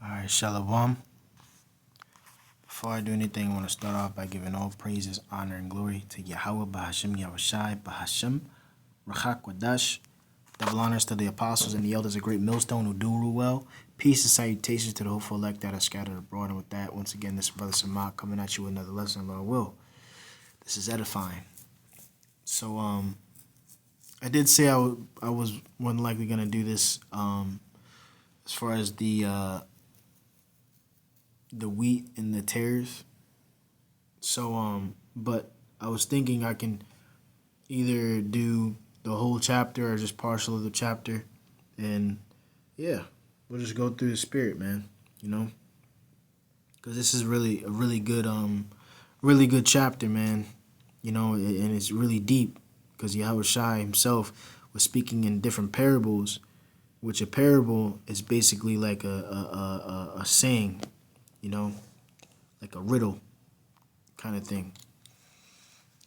Alright, Shalom. Before I do anything, I want to start off by giving all praises, honor, and glory to Yahweh, Bahashim, Yahushai, Bahashim, Rachak Wadash. Double honors to the apostles and the elders of Great Millstone who do rule well. Peace and salutations to the hopeful elect that are scattered abroad. And with that, once again, this is Brother Samak coming at you with another lesson of our will. This is edifying. So, I did say I was more than likely going to do this as far as the wheat and the tares. So, but I was thinking I can either do the whole chapter or just partial of the chapter. And yeah, we'll just go through the spirit, man, because this is really a really good chapter, man, and it's really deep because Yahweh Shai himself was speaking in different parables, which a parable is basically like a saying, like a riddle kind of thing.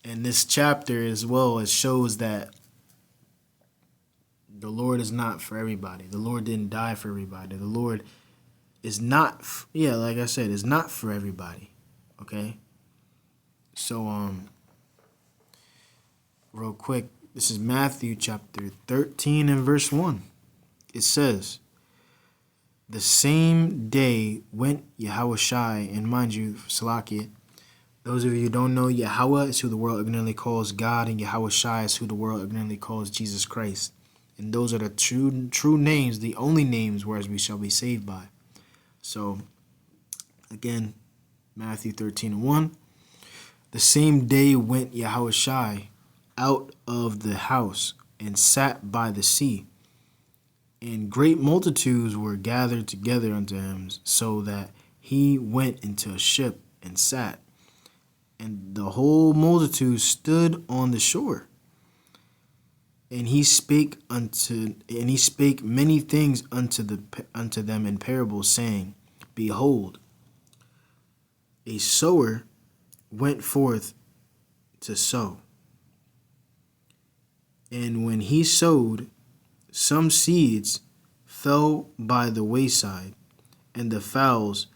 And this chapter as well, it shows that the Lord is not for everybody. The Lord didn't die for everybody. The Lord is not, like I said, is not for everybody. Okay? So, real quick, this is Matthew chapter 13 and verse 1. It says, the same day went Yahweh Shai, and mind you, Salakia, those of you who don't know, Yahweh is who the world ignorantly calls God, and Yahweh Shai is who the world ignorantly calls Jesus Christ. And those are the true names, the only names whereas we shall be saved by. So, again, Matthew 13 and 1. The same day went Yahweh Shai out of the house and sat by the sea. And great multitudes were gathered together unto him, so that he went into a ship and sat. And the whole multitude stood on the shore. And he spake many things unto them in parables, saying, behold, a sower went forth to sow. And when he sowed, some seeds fell by the wayside, and the fowls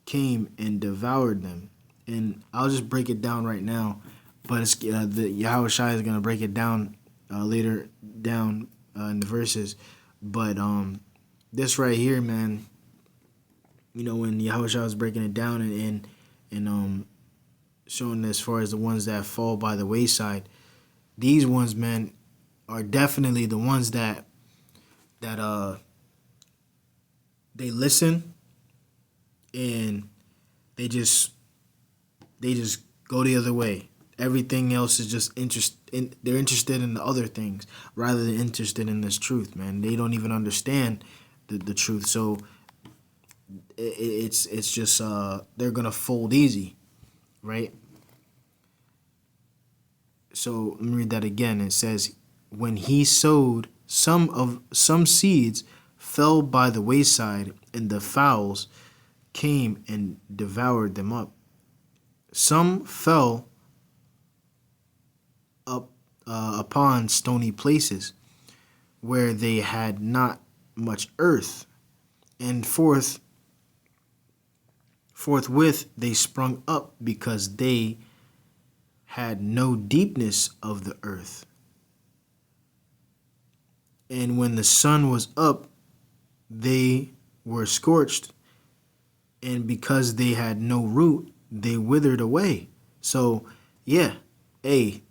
came and devoured them. And I'll just break it down right now, but it's the Yahweh Shai is going to break it down later down in the verses. But this right here, man, when Yahweh Shai was breaking it down and showing as far as the ones that fall by the wayside, these ones, man, are definitely the ones that they listen and they just go the other way. Everything else is just they're interested in the other things rather than interested in this truth, man. They don't even understand the truth. So it's just they're gonna fold easy, right? So let me read that again. It says, when he sowed, some seeds fell by the wayside, and the fowls came and devoured them up. Some fell up upon stony places, where they had not much earth, and forthwith they sprung up, because they had no deepness of the earth. And when the sun was up, they were scorched, and because they had no root, they withered away. So, yeah, starting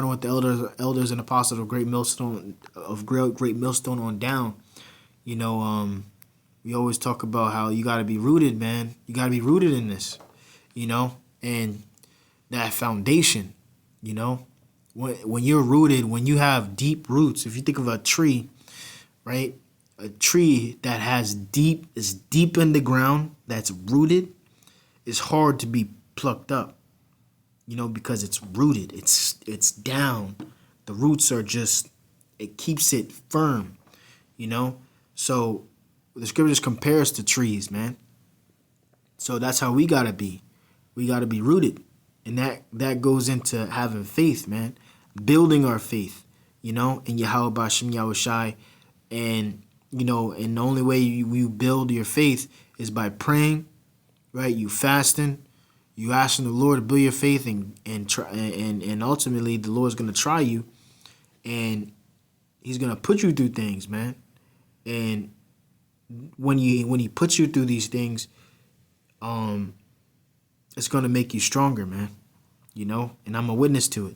with the elders and apostles of Great Millstone, on down, we always talk about how you got to be rooted, man. You got to be rooted in this, and that foundation, When you're rooted, when you have deep roots, if you think of a tree, right? A tree that is deep in the ground, that's rooted, is hard to be plucked up, because it's rooted. It's down. The roots are it keeps it firm, So the scriptures compares to trees, man. So that's how we gotta be. We gotta be rooted. And that goes into having faith, man. Building our faith, in Yahweh Bashim Yahweh Shai, and and the only way you build your faith is by praying, right? You fasting, you asking the Lord to build your faith, and ultimately the Lord's gonna try you, and He's gonna put you through things, man. And when He puts you through these things, it's gonna make you stronger, man. And I'm a witness to it.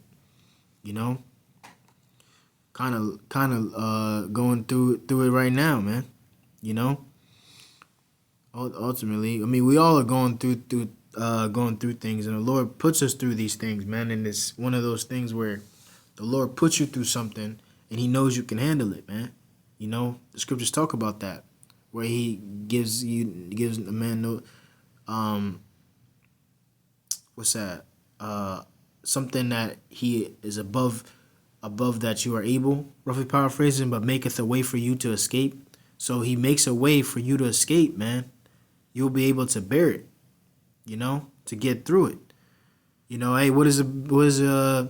Kind of going through it right now, man. Ultimately, I mean, we all are going through things, and the Lord puts us through these things, man. And it's one of those things where the Lord puts you through something, and He knows you can handle it, man. The scriptures talk about that, where He gives a man what's that? Something that He is above that you are able, roughly paraphrasing, but maketh a way for you to escape. So He makes a way for you to escape, man. You'll be able to bear it, to get through it. Hey, what is brother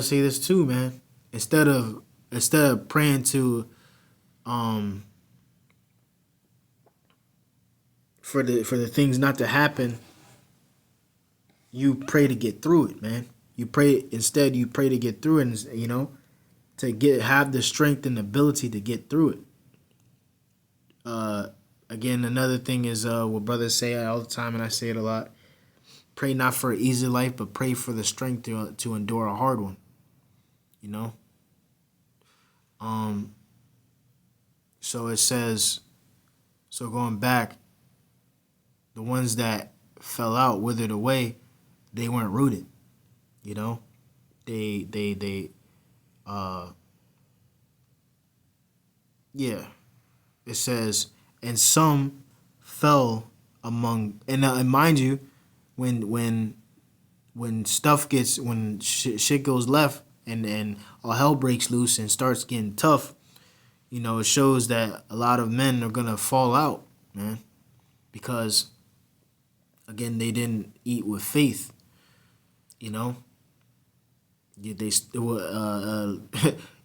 say this too, man? Instead of praying to for the things not to happen, you pray to get through it, man. You pray to get through it, and to have the strength and ability to get through it. Again, another thing is what brothers say all the time, and I say it a lot. Pray not for an easy life, but pray for the strength to endure a hard one. So it says, so going back, the ones that fell out, withered away, they weren't rooted. It says, and some fell among, and mind you, when shit goes left and all hell breaks loose and starts getting tough, it shows that a lot of men are gonna fall out, man, because again, they didn't eat with faith. You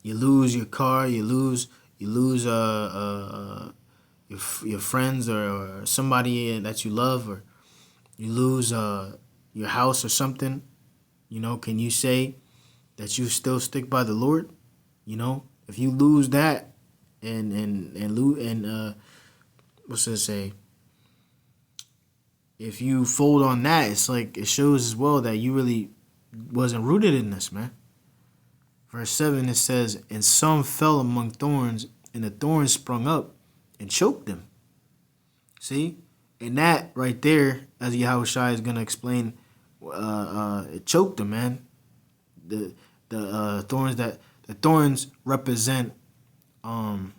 lose your car, you lose your friends or somebody that you love, or you lose your house or something. Can you say that you still stick by the Lord? If you lose that and what's it say? If you fold on that, it's like it shows as well that you really wasn't rooted in this, man. Verse 7, it says, and some fell among thorns, and the thorns sprung up and choked them. See? And that right there, as Yahushua is going to explain, it choked them, man. The thorns represent the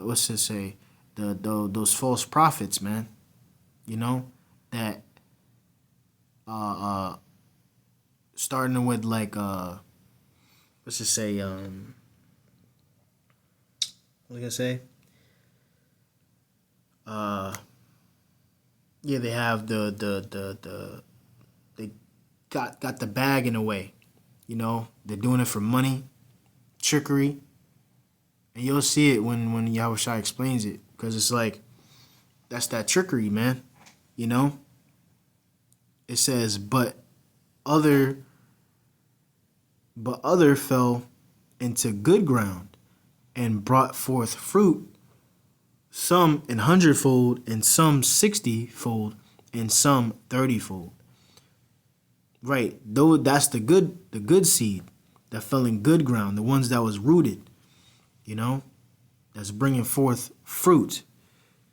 what's it say? Those false prophets, man. That starting with like what's it say? What was I gonna say? They have they got the bag in a way. They're doing it for money, trickery. And you'll see it when Yahushua explains it, because it's like, that's that trickery, man. It says, but other fell into good ground and brought forth fruit, some 100-fold, and some 60-fold, and some 30-fold. Right, though that's the good seed that fell in good ground, the ones that was rooted. That's bringing forth fruit,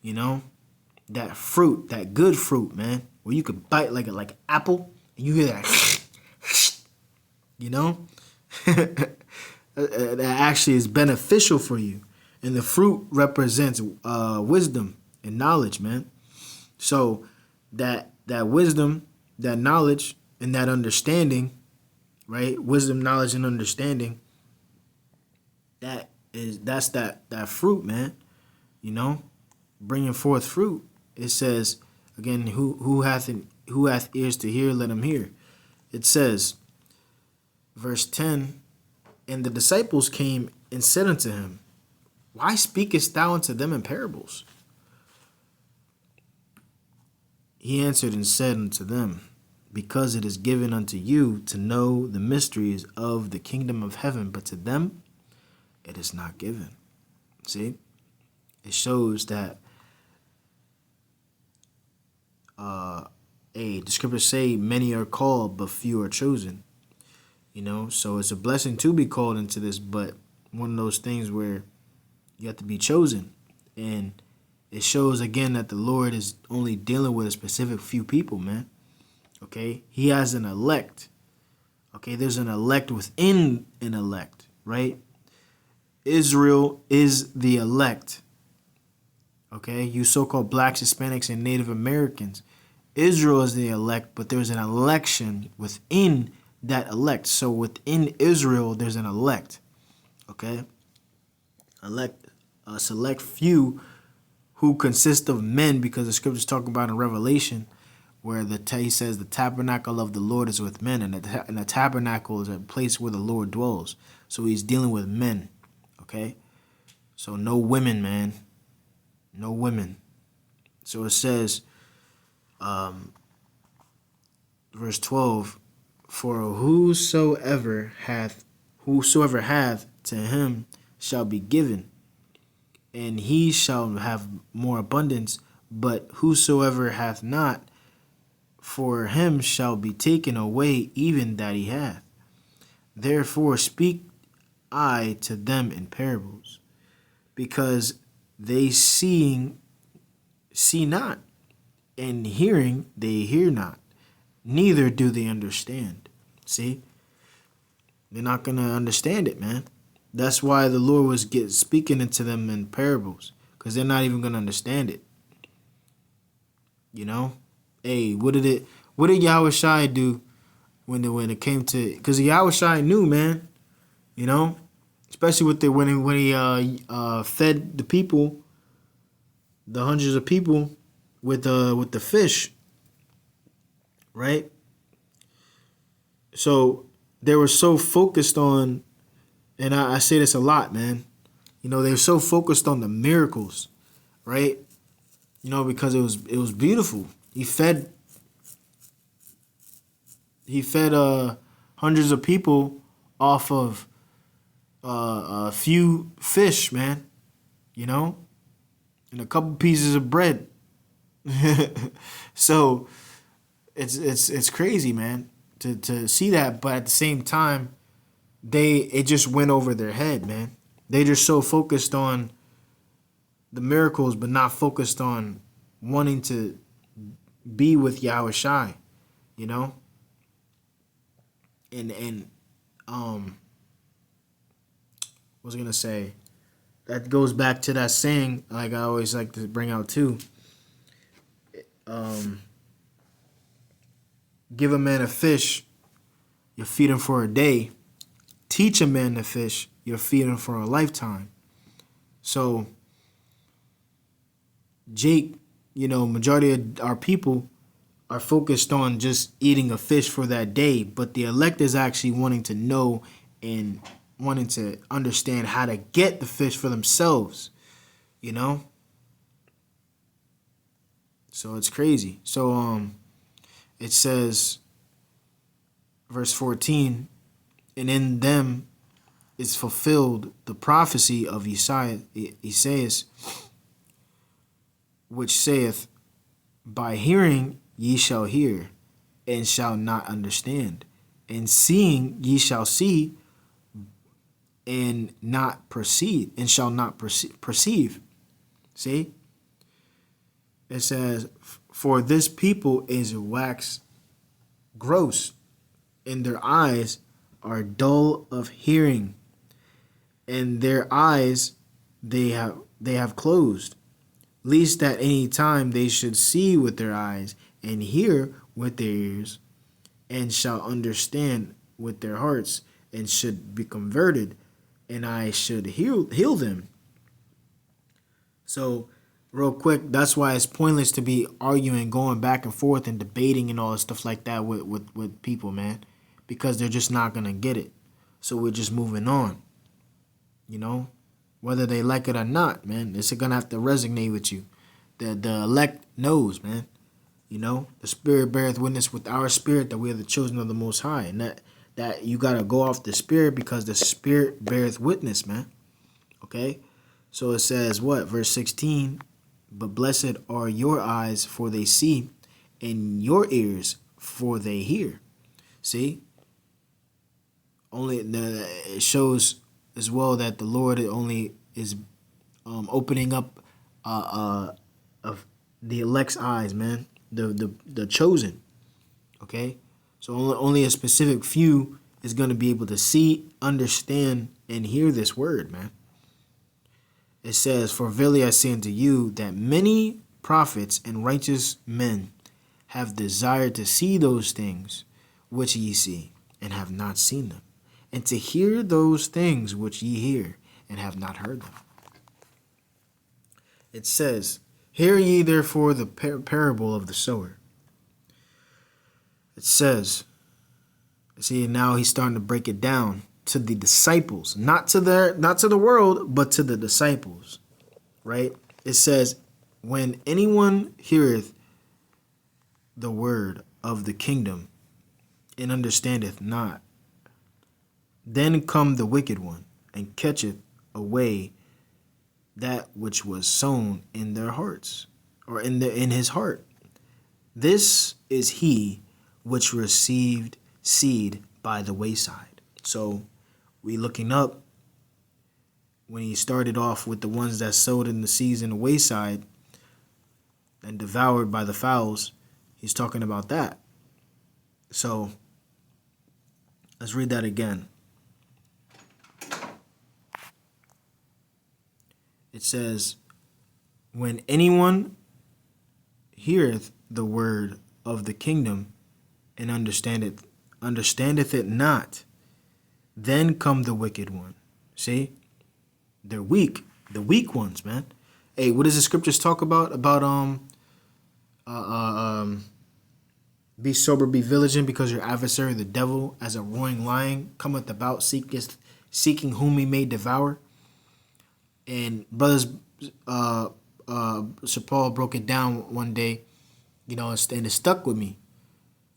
that fruit, that good fruit, man, where you could bite like an apple and you hear that, that actually is beneficial for you. And the fruit represents wisdom and knowledge, man. So that wisdom, that knowledge, and that understanding, right? Wisdom, knowledge, and understanding, that's that fruit, man. Bringing forth fruit. It says again, who hath ears to hear, let him hear. It says, verse 10, And the disciples came and said unto him, Why speakest thou unto them in parables? He answered and said unto them, Because it is given unto you to know the mysteries of the kingdom of heaven, but to them it is not given. See? It shows that the scriptures say many are called, but few are chosen. So it's a blessing to be called into this, but one of those things where you have to be chosen. And it shows again that the Lord is only dealing with a specific few people, man. Okay? He has an elect. Okay? There's an elect within an elect, right? Israel is the elect. Okay? You so-called blacks, Hispanics, and Native Americans. Israel is the elect, but there's an election within that elect. So within Israel, there's an elect. Okay? A select few who consist of men, because the scriptures talk about in Revelation where he says the tabernacle of the Lord is with men, and the tabernacle is a place where the Lord dwells. So he's dealing with men. Okay? So no women, man. No women. So it says, verse 12, For whosoever hath to him shall be given, and he shall have more abundance. But whosoever hath not, for him shall be taken away even that he hath. Therefore speak I to them in parables, because they see not, and hearing they hear not, neither do they understand. See? They're not going to understand it, man. That's why the Lord was speaking into them in parables, because they're not even going to understand it. Hey, what did Yahweh Shai do when it came to, because Yahweh Shai knew, man, especially when he fed the people, the hundreds of people with the fish, right? So they were so focused on, and I say this a lot, man. They were so focused on the miracles, right? Because it was beautiful. He fed hundreds of people off of a few fish, man. And a couple pieces of bread. So it's crazy, man, to see that, but at the same time, it just went over their head, man. They just so focused on the miracles, but not focused on wanting to be with Yahweh Shai, And what was I gonna say? That goes back to that saying, like I always like to bring out too. Give a man a fish, you feed him for a day. Teach a man to fish, you'll feed him for a lifetime. So, Jake, majority of our people are focused on just eating a fish for that day, but the elect is actually wanting to know and wanting to understand how to get the fish for themselves, So it's crazy. So it says, verse 14, and in them is fulfilled the prophecy of Esaias, which saith, By hearing ye shall hear, and shall not understand, and seeing ye shall see, and not perceive, and shall not perceive. See? It says, For this people is wax gross, and their eyes are dull of hearing, and their eyes they have closed, lest at any time they should see with their eyes, and hear with their ears, and shall understand with their hearts, and should be converted, and I should heal them. So, real quick, that's why it's pointless to be arguing, going back and forth, and debating and all that stuff like that with people, man, because they're just not gonna get it. So we're just moving on, you know, whether they like it or not, man. It's going to have to resonate with you. The elect knows, man. You know, the Spirit beareth witness with our spirit that we are the children of the Most High. And that you got to go off the Spirit because the Spirit beareth witness, man. Okay? So it says what? Verse 16, but blessed are your eyes, for they see, and your ears, for they hear. See? It shows as well that the Lord only is opening up of the elect's eyes, man. The chosen. Okay? So only a specific few is going to be able to see, understand, and hear this word, man. It says, for verily I say unto you that many prophets and righteous men have desired to see those things which ye see, and have not seen them, and to hear those things which ye hear, and have not heard them. It says, hear ye therefore the parable of the sower. It says, see, now he's starting to break it down to the disciples, not to the world, but to the disciples, right? It says, when anyone heareth the word of the kingdom and understandeth not, then come the wicked one and catcheth away that which was sown in their hearts, or in his heart. This is he which received seed by the wayside. So we looking up when he started off with the ones that sowed in the seeds in the wayside and devoured by the fowls. He's talking about that. So let's read that again. It says, when anyone heareth the word of the kingdom and understandeth it not, then come the wicked one. See? They're weak. The weak ones, man. Hey, what does the scriptures talk about? Be sober, be vigilant, because your adversary, the devil, as a roaring lion, cometh about seeking whom he may devour. And brothers, Sir Paul broke it down one day, you know, and it stuck with me,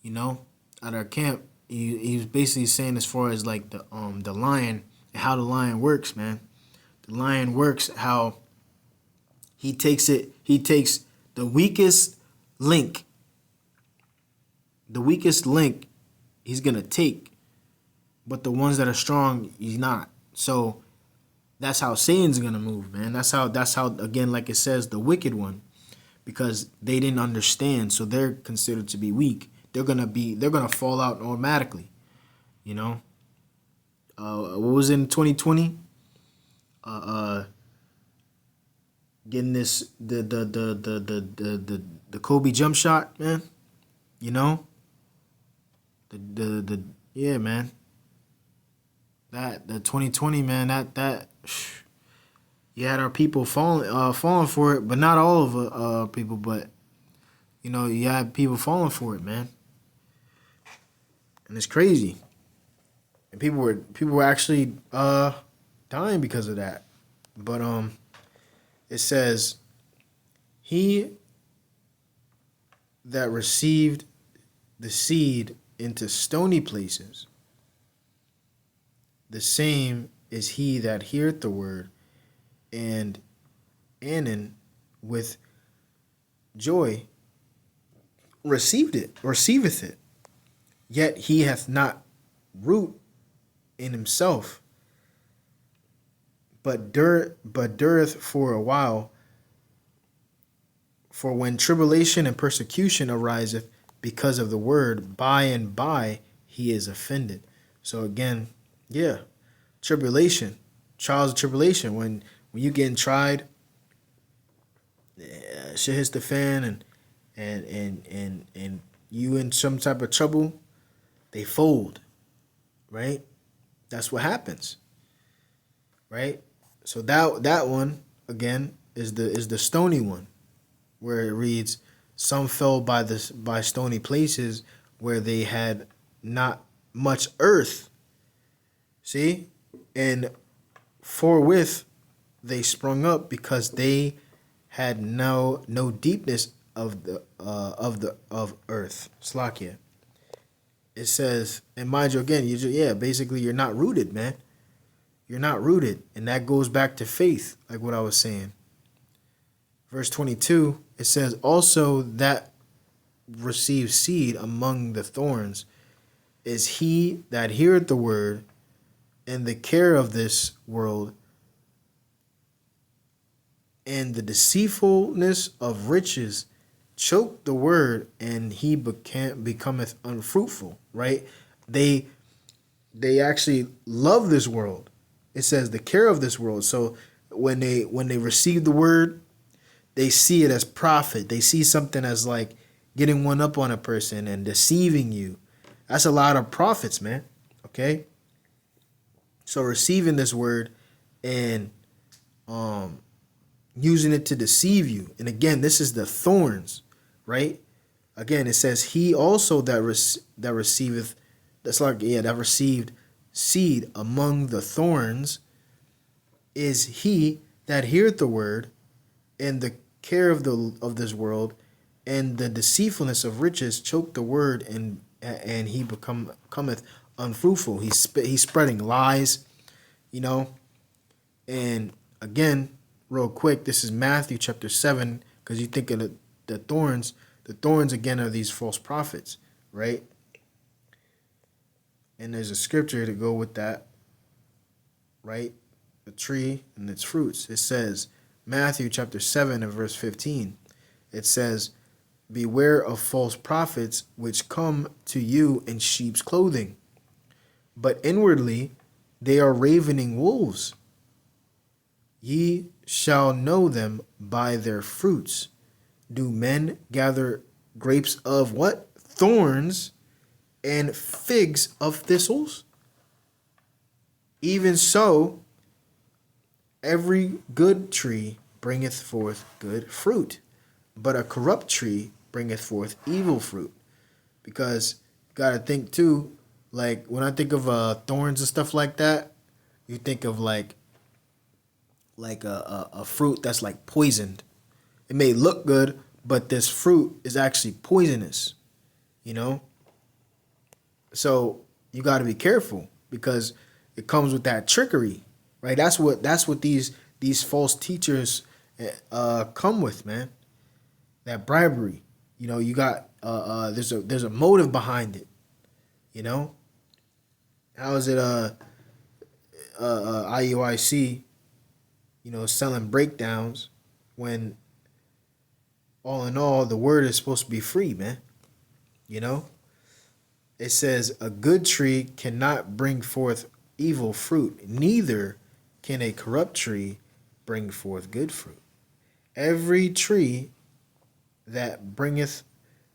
you know, at our camp. He was basically saying as far as like the lion and how the lion works, man. The lion works how he takes the weakest link he's gonna take, but the ones that are strong he's not. So that's how Satan's gonna move, man. That's how again, like it says, the wicked one, because they didn't understand, so they're considered to be weak. They're gonna fall out automatically, you know. What was in 2020? Getting this the Kobe jump shot, man. You know. Yeah, man. The 2020, man. That you had our people falling for it, but not all of people. But you know, you had people falling for it, man. And it's crazy. And people were actually dying because of that. But it says, he that received the seed into stony places, the same is he that heareth the word, and Anon with joy receiveth it, yet he hath not root in himself, but dureth for a while. For when tribulation and persecution ariseth because of the word, by and by he is offended. So again, yeah, tribulation, trials of tribulation. When you getting tried, shit hits the fan, and you in some type of trouble, they fold, right? That's what happens, right? So that one again is the stony one, where it reads, some fell by stony places where they had not much earth, See? And forthwith they sprung up because they had no deepness of earth. Slakia. It says, and mind you, again, basically you're not rooted, man. You're not rooted, and that goes back to faith, like what I was saying. Verse 22, it says, also that receives seed among the thorns is he that heareth the word, and the care of this world and the deceitfulness of riches choke the word, and he becometh unfruitful. Right? They actually love this world. It says the care of this world. So when they receive the word, they see it as profit. They see something as like getting one up on a person and deceiving you. That's a lot of profits, man. Okay? So receiving this word and using it to deceive you. And again, this is the thorns, right? Again, it says he also that receiveth, that received seed among the thorns is he that heareth the word, and the care of this world and the deceitfulness of riches choke the word, and he cometh unfruitful. He's spreading lies, And again, real quick, this is Matthew chapter 7, because you think of the thorns. The thorns again are these false prophets, right? And there's a scripture to go with that, right? The tree and its fruits. It says, Matthew chapter 7 and verse 15. It says, beware of false prophets which come to you in sheep's clothing, but inwardly they are ravening wolves. Ye shall know them by their fruits. Do men gather grapes of what? Thorns, and figs of thistles? Even so, every good tree bringeth forth good fruit, but a corrupt tree bringeth forth evil fruit. Because you got to think too, like when I think of thorns and stuff like that, you think of like a fruit that's like poisoned. It may look good, but this fruit is actually poisonous, So you got to be careful because it comes with that trickery, right? That's what these false teachers come with, man. That bribery, You got there's a motive behind it, How is it IUIC, selling breakdowns when all in all the word is supposed to be free, man? It says a good tree cannot bring forth evil fruit, neither can a corrupt tree bring forth good fruit. Every tree that bringeth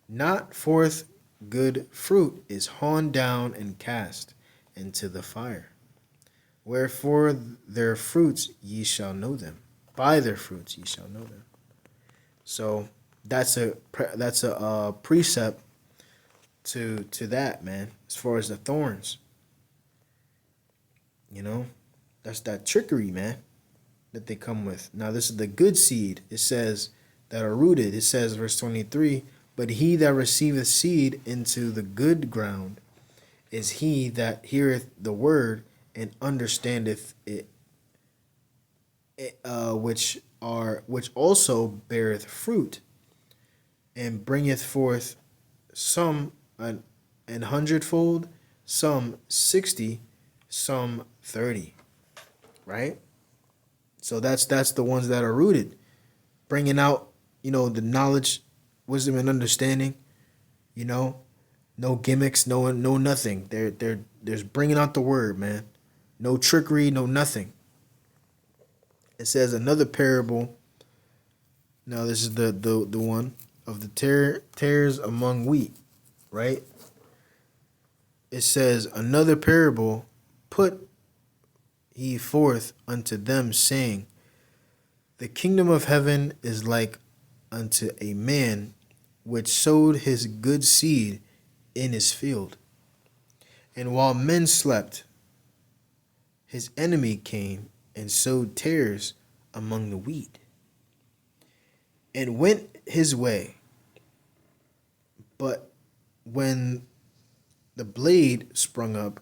not forth good fruit is hewn down and cast into the fire. Wherefore their fruits ye shall know them. By their fruits ye shall know them. So that's a precept to that, man. As far as the thorns, that's that trickery, man, that they come with. Now this is the good seed. It says that are rooted. It says verse 23, but he that receiveth seed into the good ground is he that heareth the word and understandeth it, which also beareth fruit, and bringeth forth some an hundredfold, some 60, some 30. Right? So that's the ones that are rooted, bringing out the knowledge, wisdom, and understanding. No gimmicks, no nothing. There's bringing out the word, man. No trickery, no nothing. It says another parable. Now this is the one of the tares among wheat, right? It says another parable put he forth unto them, saying, the kingdom of heaven is like unto a man which sowed his good seed in his field. And while men slept, his enemy came and sowed tares among the wheat, and went his way. But when the blade sprung up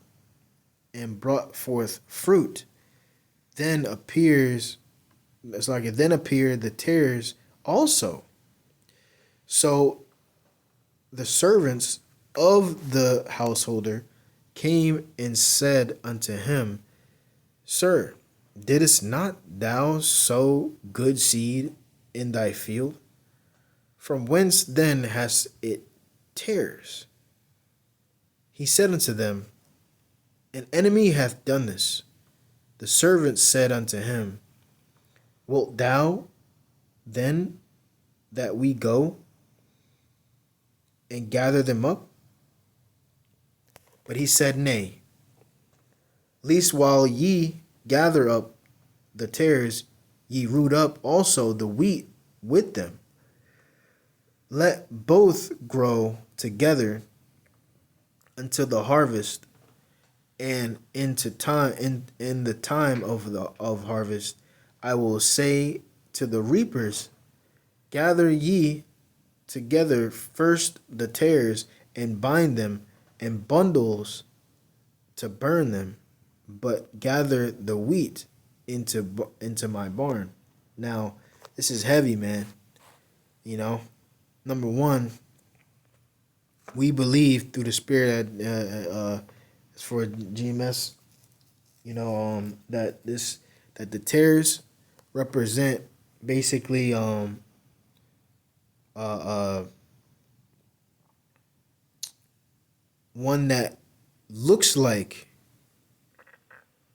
and brought forth fruit, then appeared the tares also. So the servants of the householder came and said unto him, Sir, didst not thou sow good seed in thy field? From whence then has it tares? He said unto them, An enemy hath done this. The servants said unto him, Wilt thou then that we go and gather them up? But he said, Nay, lest while ye gather up the tares, ye root up also the wheat with them. Let both grow together until the harvest, and in the time of harvest, I will say to the reapers, Gather ye together first the tares, and bind them in bundles to burn them, but gather the wheat into my barn. Now, this is heavy, man. Number one, we believe through the Spirit that for GMS, that the tares represent basically one that looks like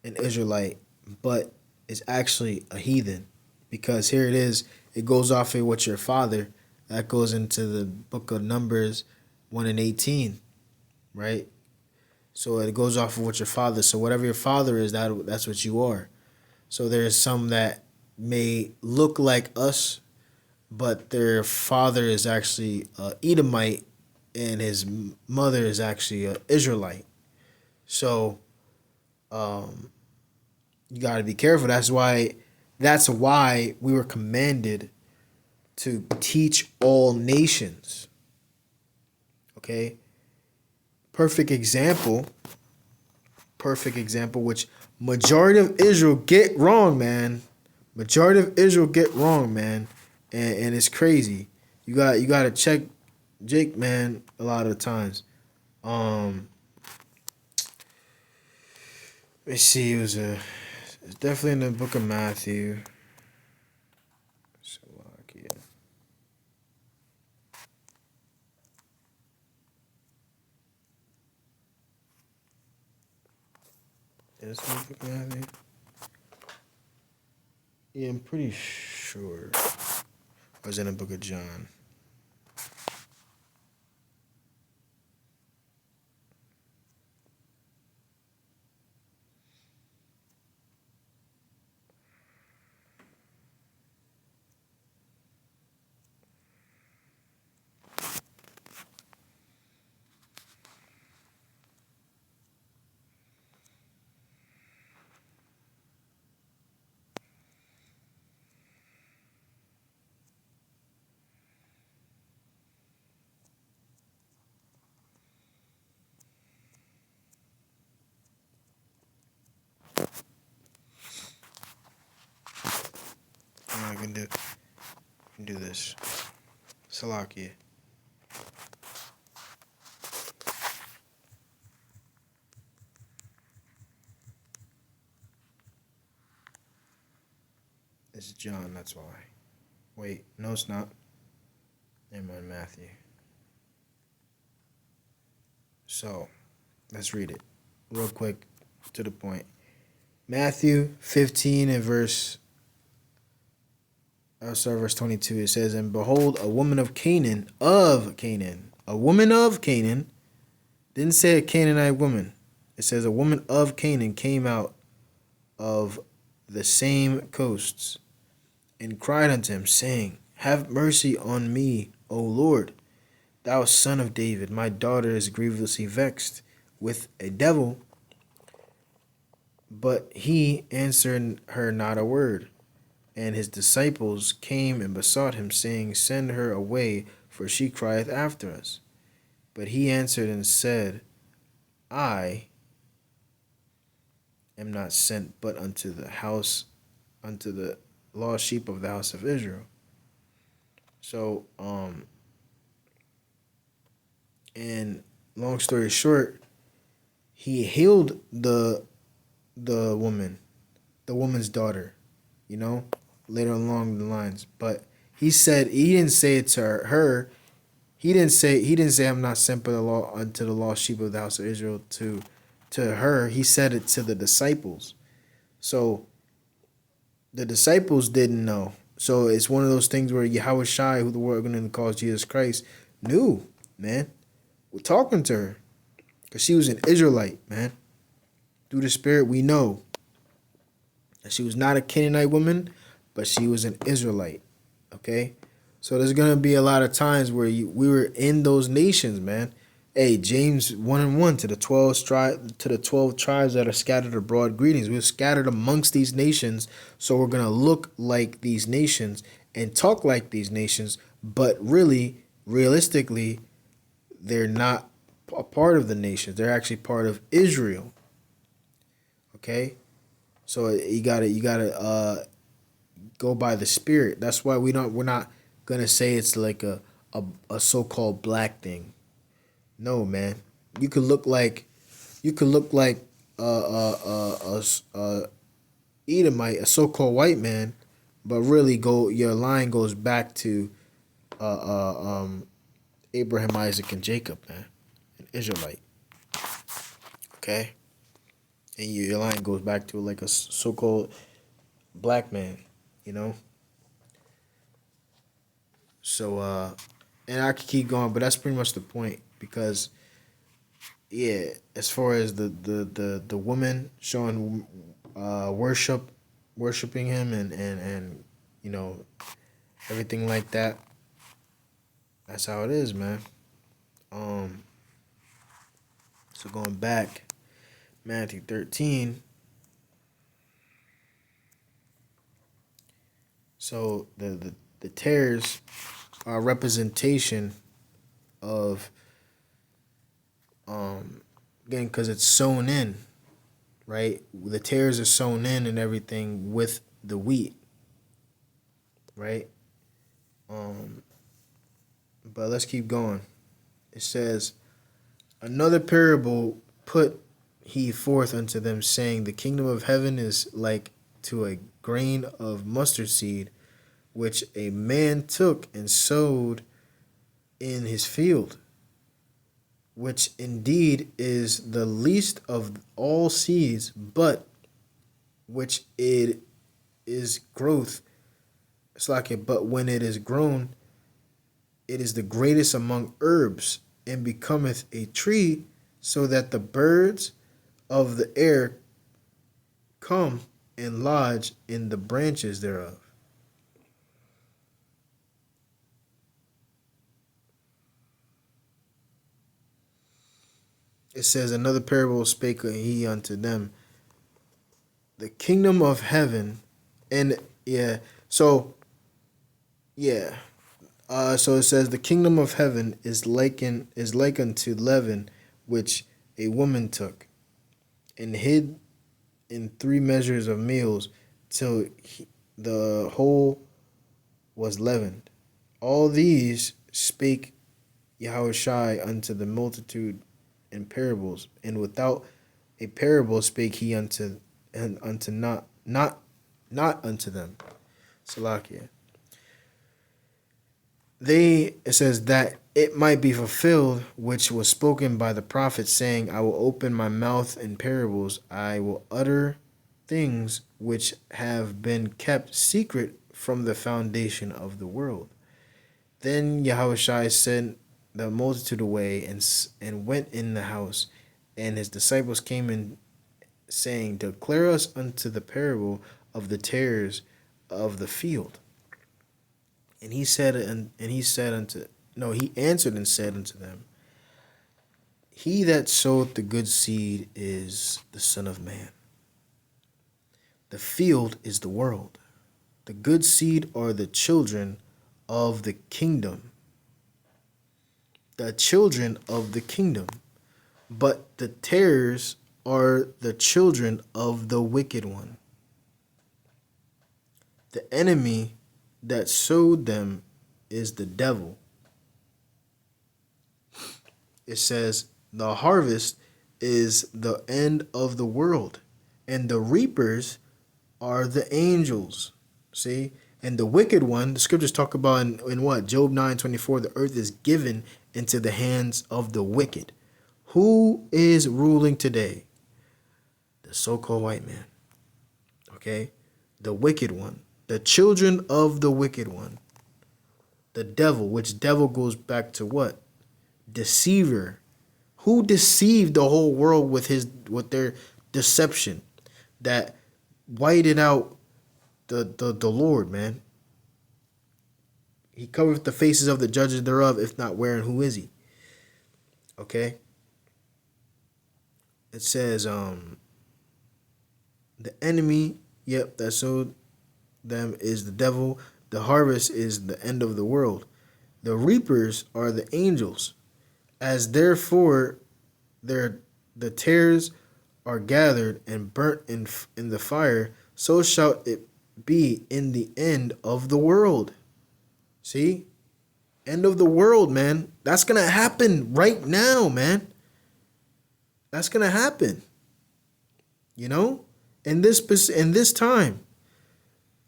an Israelite, but is actually a heathen. Because here it is, it goes off of what your father, that goes into the book of Numbers 1:18, right? So it goes off of what your father, so whatever your father is, that's what you are. So there's some that may look like us, but their father is actually a Edomite, and his mother is actually an Israelite. So you got to be careful. That's why we were commanded to teach all nations. Okay? Perfect example, which majority of Israel get wrong, man. And it's crazy. You got to check Jake, man, a lot of the times. Let's see, it's definitely in the book of Mathew. Is this in the book of Mathew? Yeah, I'm pretty sure I was in the book of John. I can do this. Salakia. It's John, that's why. Wait, no, it's not. Never mind, Matthew. So, let's read it real quick, to the point. Matthew 15 and verse 22. It says, And behold, a woman of Canaan, a woman of Canaan, didn't say a Canaanite woman. It says a woman of Canaan came out of the same coasts, and cried unto him, saying, Have mercy on me, O Lord, thou son of David. My daughter is grievously vexed with a devil. But he answered her not a word. And his disciples came and besought him, saying, Send her away, for she crieth after us. But he answered and said, I am not sent but unto the lost sheep of the house of Israel. So, and long story short, he healed the woman, the woman's daughter, later along the lines. But he didn't say it to her. He didn't say I'm not sent but the law unto the lost sheep of the house of Israel to her. He said it to the disciples. So the disciples didn't know. So it's one of those things where Yahweh Shai, who the world going to call Jesus Christ, knew, man. We're talking to her because she was an Israelite, man. Through the Spirit, we know that she was not a Canaanite woman, but she was an Israelite. Okay, so there's gonna be a lot of times where we were in those nations, man. Hey, James 1:1 to the 12 tribes that are scattered abroad. Greetings. We're scattered amongst these nations, so we're gonna look like these nations and talk like these nations, but really, realistically, they're not a part of the nations. They're actually part of Israel. Okay, so you gotta go by the Spirit. That's why we're not gonna say it's like a so-called black thing. No, man. You could look like a Edomite, a so-called white man, but really your line goes back to Abraham, Isaac, and Jacob, man, an Israelite. Okay, and your line goes back to like a so-called black man, you know. So and I could keep going, but that's pretty much the point because yeah, as far as the woman showing worshiping him and everything like that. That's how it is, man. Um, so going back, Matthew 13. So the tares are a representation of again because it's sown in, right? The tares are sown in and everything with the wheat, right? But let's keep going. It says, another parable put he forth unto them, saying, the kingdom of heaven is like to a grain of mustard seed, which a man took and sowed in his field, which indeed is the least of all seeds, but which it is growth. It's like it, but when it is grown, it is the greatest among herbs, and becometh a tree, so that the birds of the air come and lodge in the branches thereof. It says, another parable spake he unto them, the kingdom of heaven, and yeah, so yeah, so it says the kingdom of heaven is like unto leaven, which a woman took and hid in 3 measures of meals till the whole was leavened. All these spake Yahushai unto the multitude in parables, and without a parable spake he unto not unto them. Salakia. It says that it might be fulfilled which was spoken by the prophet, saying, I will open my mouth in parables, I will utter things which have been kept secret from the foundation of the world. Then Yahushua sent the multitude away and went in the house, and his disciples came in, saying, declare us unto the parable of the tares of the field. And he answered and said unto them, he that soweth the good seed is the Son of Man. The field is the world. The good seed are the children of the kingdom. The children of the kingdom. But the tares are the children of the wicked one. The enemy that sowed them is the devil. It says, the harvest is the end of the world, and the reapers are the angels. See? And the wicked one, the scriptures talk about in what? Job 9:24, the earth is given into the hands of the wicked. Who is ruling today? The so-called white man. Okay? The wicked one. The children of the wicked one. The devil, which devil goes back to what? Deceiver. Who deceived the whole world with their deception that whited out the Lord, man? He covereth the faces of the judges thereof, if not wherein, who is he? Okay? It says, the enemy, that sowed them is the devil. The harvest is the end of the world. The reapers are the angels. As therefore the tares are gathered and burnt in the fire, so shall it be in the end of the world. See? End of the world, man. That's going to happen right now, man. That's going to happen. You know? In this time.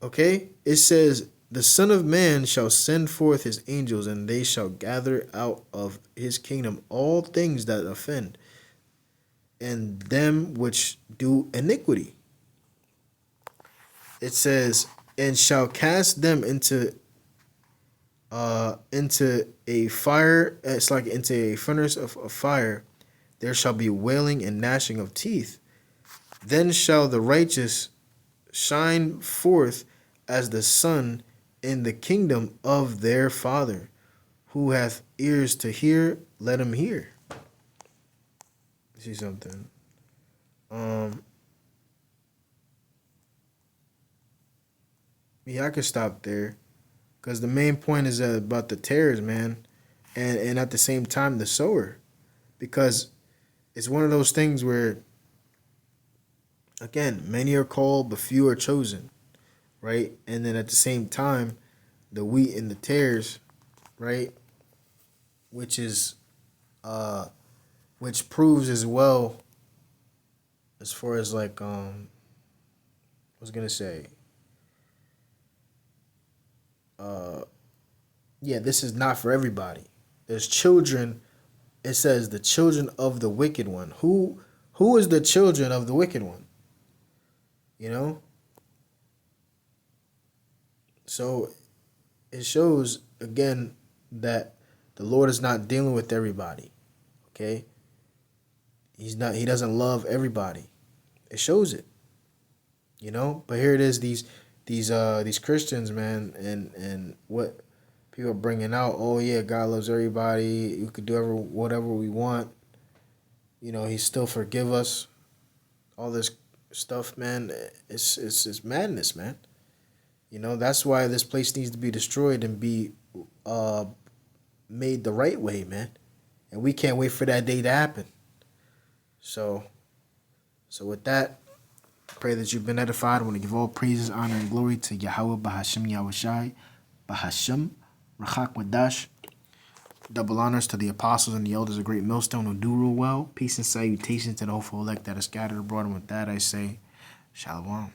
Okay? It says, the Son of Man shall send forth his angels, and they shall gather out of his kingdom all things that offend, and them which do iniquity. It says, and shall cast them into a fire. It's like into a furnace of fire. There shall be wailing and gnashing of teeth. Then shall the righteous shine forth as the sun in the kingdom of their Father. Who hath ears to hear, let him hear. See something? Yeah, I could stop there, because the main point is about the tares, man, and at the same time the sower, because it's one of those things where, again, many are called but few are chosen, right? And then at the same time, the wheat and the tares, right, which proves as well, as far as like I was gonna say, this is not for everybody. There's children. It says the children of the wicked one. Who is the children of the wicked one? You know? So it shows again that the Lord is not dealing with everybody. Okay? He doesn't love everybody. It shows it. You know? But here it is, these Christians, man, and what people are bringing out. Oh yeah, God loves everybody. You could do whatever we want. You know, He still forgive us. All this stuff, man. It's madness, man. You know, that's why this place needs to be destroyed and be made the right way, man. And we can't wait for that day to happen. So with that, pray that you've been edified. I want to give all praises, honor, and glory to Yahweh, Bahashim Yahushai, Bahashim, Rachak Wadash. Double honors to the apostles and the elders of Great Millstone who do rule well. Peace and salutations to the hopeful elect that are scattered abroad. And with that, I say, Shalom.